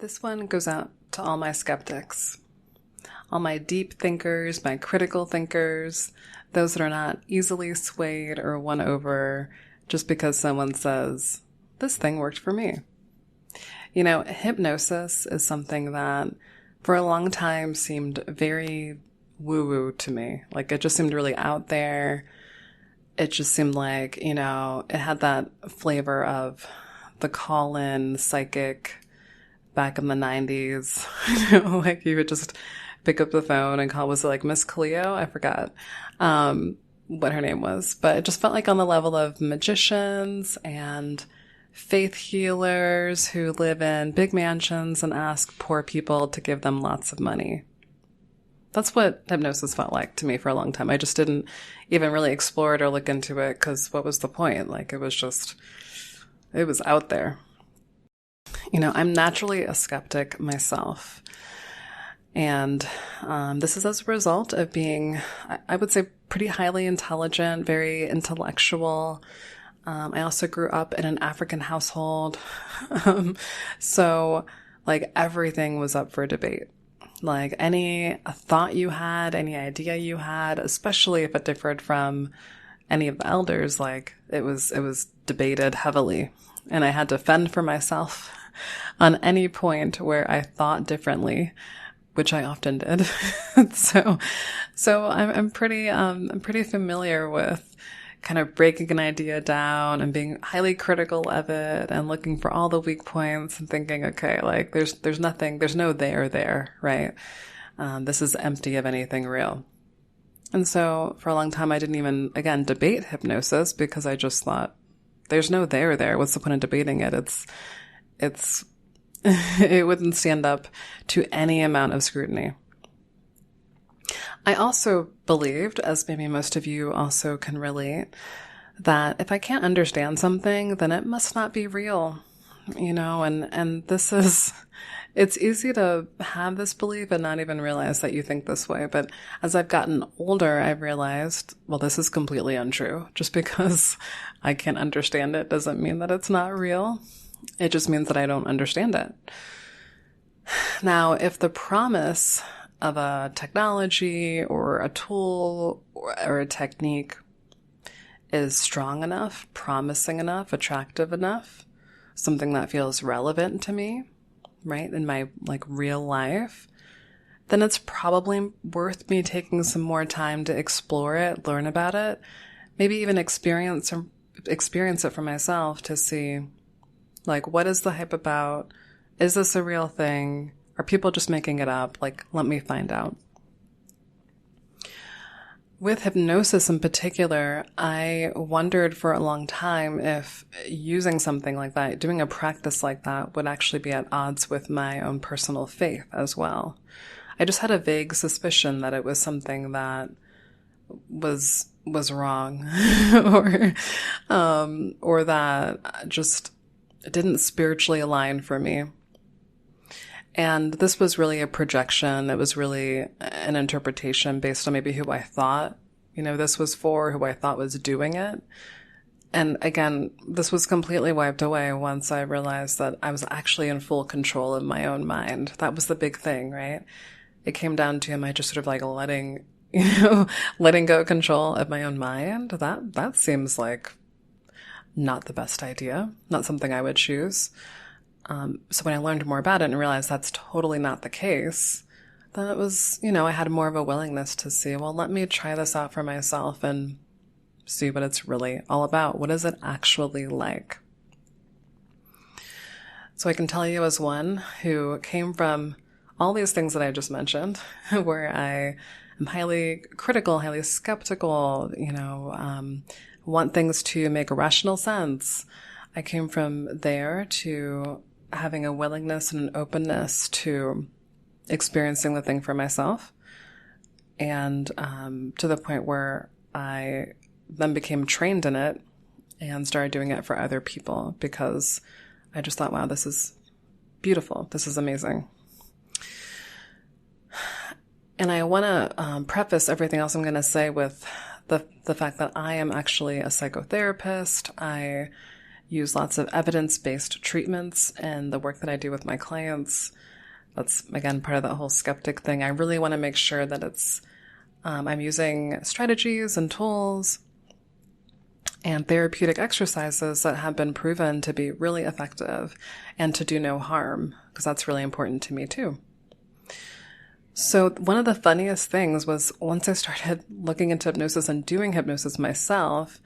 This one goes out to all my skeptics, all my deep thinkers, my critical thinkers, those that are not easily swayed or won over just because someone says, this thing worked for me. You know, hypnosis is something that for a long time seemed very woo-woo to me. Like, it just seemed really out there. It just seemed like, you know, it had that flavor of the call-in psychic back in the 90s. You know, like you would just pick up the phone and call. Was it like Miss Cleo? I forgot what her name was. But it just felt like on the level of magicians and faith healers who live in big mansions and ask poor people to give them lots of money. That's what hypnosis felt like to me for a long time. I just didn't even really explore it or look into it because what was the point? Like, it was out there. You know, I'm naturally a skeptic myself. And this is as a result of being, I would say, pretty highly intelligent, very intellectual. I also grew up in an African household. So, like, everything was up for debate. Like, any thought you had, any idea you had, especially if it differed from any of the elders, like, it was debated heavily. And I had to fend for myself on any point where I thought differently, which I often did. So I'm pretty familiar with kind of breaking an idea down and being highly critical of it and looking for all the weak points and thinking, okay, like there's nothing, there's no there, right? This is empty of anything real. And so for a long time, I didn't even, again, debate hypnosis because I just thought there's no there. What's the point of debating it? It's it wouldn't stand up to any amount of scrutiny. I also believed, as maybe most of you also can relate, that if I can't understand something, then it must not be real, you know, and it's easy to have this belief and not even realize that you think this way. But as I've gotten older, I've realized, well, this is completely untrue. Just because I can't understand it doesn't mean that it's not real. It just means that I don't understand it. Now, if the promise of a technology or a tool or a technique is strong enough, promising enough, attractive enough, something that feels relevant to me, right, in my like real life, then it's probably worth me taking some more time to explore it, learn about it, maybe even experience it for myself to see, like, what is the hype about? Is this a real thing? Are people just making it up? Like, let me find out. With hypnosis in particular, I wondered for a long time if using something like that, doing a practice like that, would actually be at odds with my own personal faith as well. I just had a vague suspicion that it was something that was wrong or that just didn't spiritually align for me. And this was really a projection. It was really an interpretation based on maybe who I thought, you know, this was for, who I thought was doing it. And again, this was completely wiped away once I realized that I was actually in full control of my own mind. That was the big thing, right? It came down to, am I just sort of like letting go of control of my own mind? That seems like not the best idea, not something I would choose. So when I learned more about it and realized that's totally not the case, then it was, you know, I had more of a willingness to see, well, let me try this out for myself and see what it's really all about. What is it actually like? So I can tell you, as one who came from all these things that I just mentioned, where I am highly critical, highly skeptical, you know, want things to make rational sense. I came from there to having a willingness and an openness to experiencing the thing for myself, and to the point where I then became trained in it and started doing it for other people because I just thought, wow, this is beautiful. This is amazing. And I want to preface everything else I'm going to say with the fact that I am actually a psychotherapist. I use lots of evidence-based treatments in the work that I do with my clients. That's, again, part of that whole skeptic thing. I really want to make sure that I'm using strategies and tools and therapeutic exercises that have been proven to be really effective and to do no harm, because that's really important to me too. So one of the funniest things was once I started looking into hypnosis and doing hypnosis myself,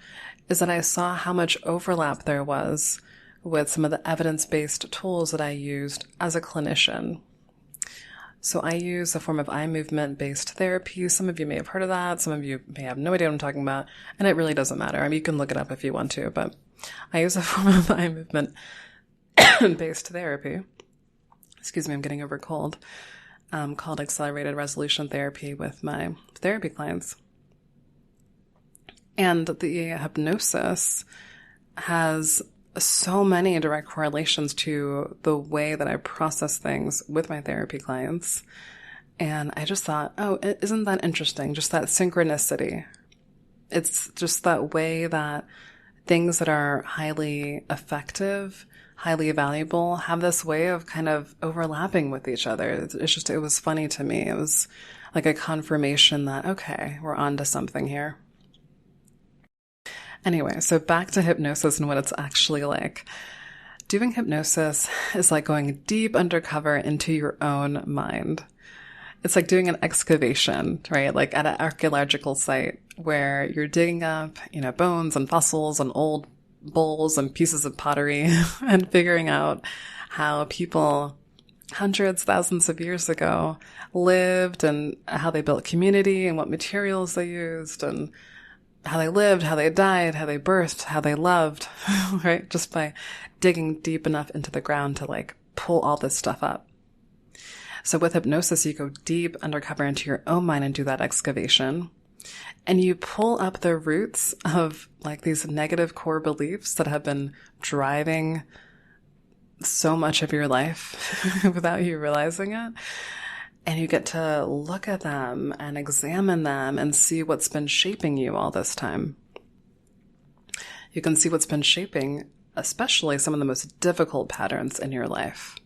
is that I saw how much overlap there was with some of the evidence-based tools that I used as a clinician. So I use a form of eye movement-based therapy. Some of you may have heard of that. Some of you may have no idea what I'm talking about. And it really doesn't matter. I mean, you can look it up if you want to, but I use a form of eye movement-based therapy. Excuse me, I'm getting over a cold. Called accelerated resolution therapy with my therapy clients. And the hypnosis has so many direct correlations to the way that I process things with my therapy clients. And I just thought, oh, isn't that interesting? Just that synchronicity. It's just that way that things that are highly effective, highly valuable, have this way of kind of overlapping with each other. It was funny to me. It was like a confirmation that, okay, we're on to something here. Anyway, so back to hypnosis and what it's actually like. Doing hypnosis is like going deep undercover into your own mind. It's like doing an excavation, right? Like at an archaeological site where you're digging up, bones and fossils and old bowls and pieces of pottery and figuring out how people hundreds, thousands of years ago lived and how they built community and what materials they used and how they lived, how they died, how they birthed, how they loved, right? Just by digging deep enough into the ground to like pull all this stuff up. So with hypnosis, you go deep undercover into your own mind and do that excavation. And you pull up the roots of like these negative core beliefs that have been driving so much of your life without you realizing it. And you get to look at them and examine them and see what's been shaping you all this time. You can see what's been shaping, especially some of the most difficult patterns in your life,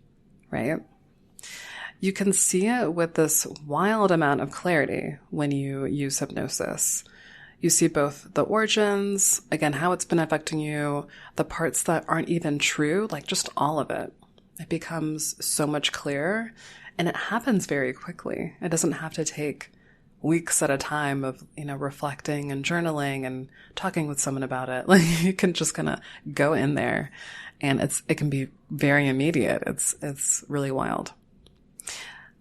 right? You can see it with this wild amount of clarity when you use hypnosis. You see both the origins, again, how it's been affecting you, the parts that aren't even true, like just all of it. It becomes so much clearer. And it happens very quickly. It doesn't have to take weeks at a time of, reflecting and journaling and talking with someone about it. Like you can just kind of go in there and it can be very immediate. It's really wild.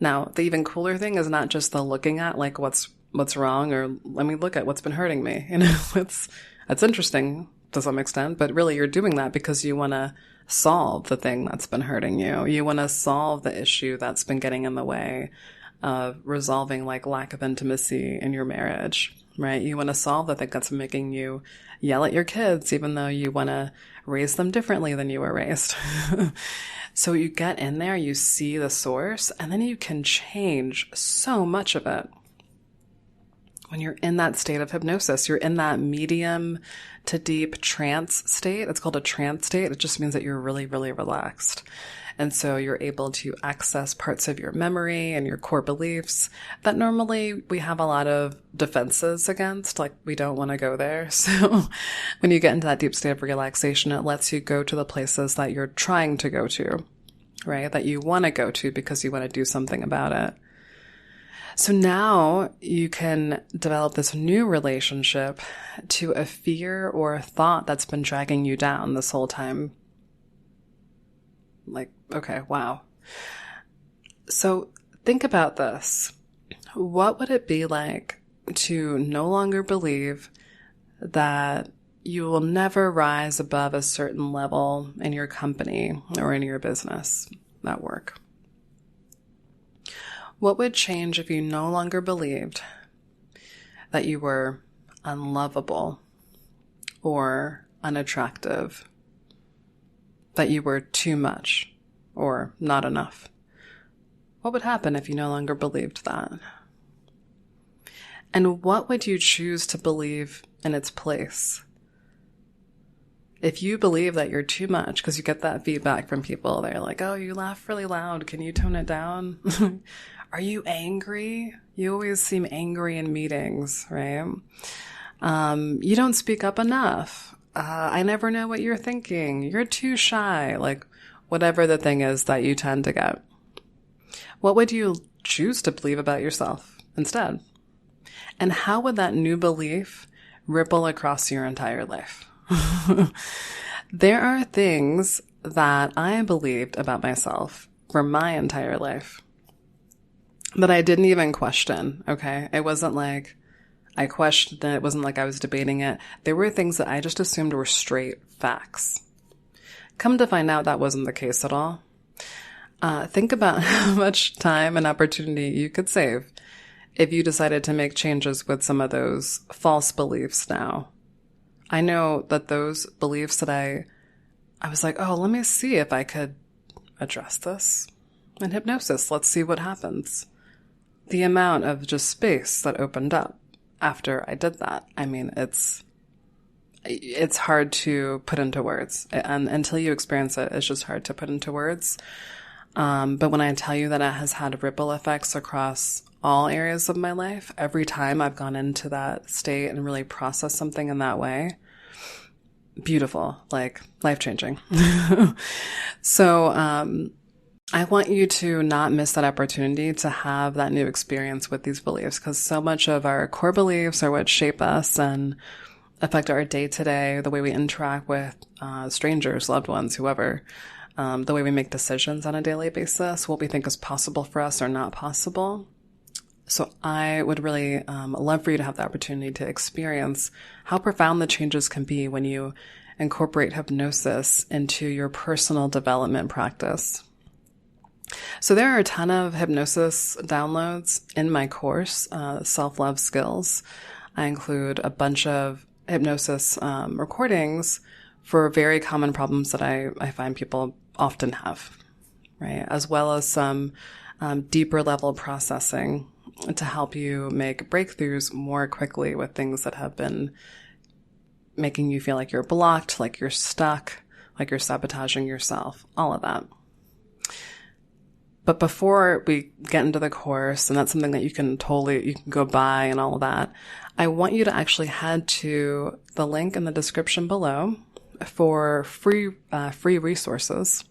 Now, the even cooler thing is not just the looking at like what's wrong or let me look at what's been hurting me. It's interesting to some extent, but really you're doing that because you want to solve the thing that's been hurting you. You want to solve the issue that's been getting in the way of resolving like lack of intimacy in your marriage, right? You want to solve the thing that's making you yell at your kids, even though you want to raise them differently than you were raised. So you get in there, you see the source, and then you can change so much of it. When you're in that state of hypnosis, you're in that medium to deep trance state. It's called a trance state. It just means that you're really, really relaxed. And so you're able to access parts of your memory and your core beliefs that normally we have a lot of defenses against, like we don't want to go there. So when you get into that deep state of relaxation, it lets you go to the places that you're trying to go to, right? That you want to go to because you want to do something about it. So now you can develop this new relationship to a fear or a thought that's been dragging you down this whole time. Like, okay, wow. So think about this. What would it be like to no longer believe that you will never rise above a certain level in your company or in your business at work? What would change if you no longer believed that you were unlovable or unattractive, that you were too much or not enough? What would happen if you no longer believed that? And what would you choose to believe in its place? If you believe that you're too much, because you get that feedback from people, they're like, oh, you laugh really loud. Can you tone it down? Are you angry? You always seem angry in meetings, right? You don't speak up enough. I never know what you're thinking. You're too shy. Like, whatever the thing is that you tend to get. What would you choose to believe about yourself instead? And how would that new belief ripple across your entire life? There are things that I believed about myself for my entire life that I didn't even question, okay? It wasn't like I questioned it. It wasn't like I was debating it. There were things that I just assumed were straight facts. Come to find out that wasn't the case at all. Think about how much time and opportunity you could save if you decided to make changes with some of those false beliefs now. I know that those beliefs that I was like, oh, let me see if I could address this in hypnosis. Let's see what happens. The amount of just space that opened up after I did that. I mean, it's hard to put into words. And until you experience it, it's just hard to put into words. But when I tell you that it has had ripple effects across all areas of my life, every time I've gone into that state and really processed something in that way, beautiful, like life-changing. So, I want you to not miss that opportunity to have that new experience with these beliefs, because so much of our core beliefs are what shape us and affect our day-to-day, the way we interact with strangers, loved ones, whoever, the way we make decisions on a daily basis, what we think is possible for us or not possible. So I would really love for you to have the opportunity to experience how profound the changes can be when you incorporate hypnosis into your personal development practice. So there are a ton of hypnosis downloads in my course, Self-Love Skills. I include a bunch of hypnosis recordings for very common problems that I find people often have, right? As well as some deeper level processing to help you make breakthroughs more quickly with things that have been making you feel like you're blocked, like you're stuck, like you're sabotaging yourself, all of that. But before we get into the course, and that's something that you can go buy and all of that, I want you to actually head to the link in the description below for free resources,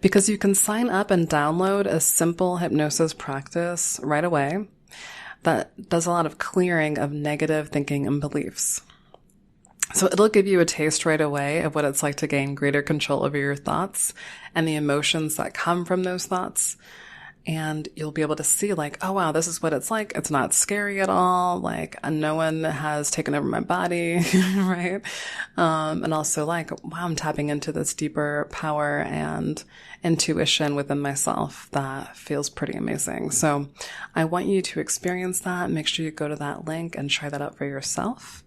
because you can sign up and download a simple hypnosis practice right away that does a lot of clearing of negative thinking and beliefs. So it'll give you a taste right away of what it's like to gain greater control over your thoughts and the emotions that come from those thoughts. And you'll be able to see like, oh, wow, this is what it's like. It's not scary at all. Like no one has taken over my body, right? And also like, wow, I'm tapping into this deeper power and intuition within myself that feels pretty amazing. So I want you to experience that. Make sure you go to that link and try that out for yourself.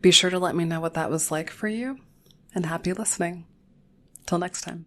Be sure to let me know what that was like for you, and happy listening. Till next time.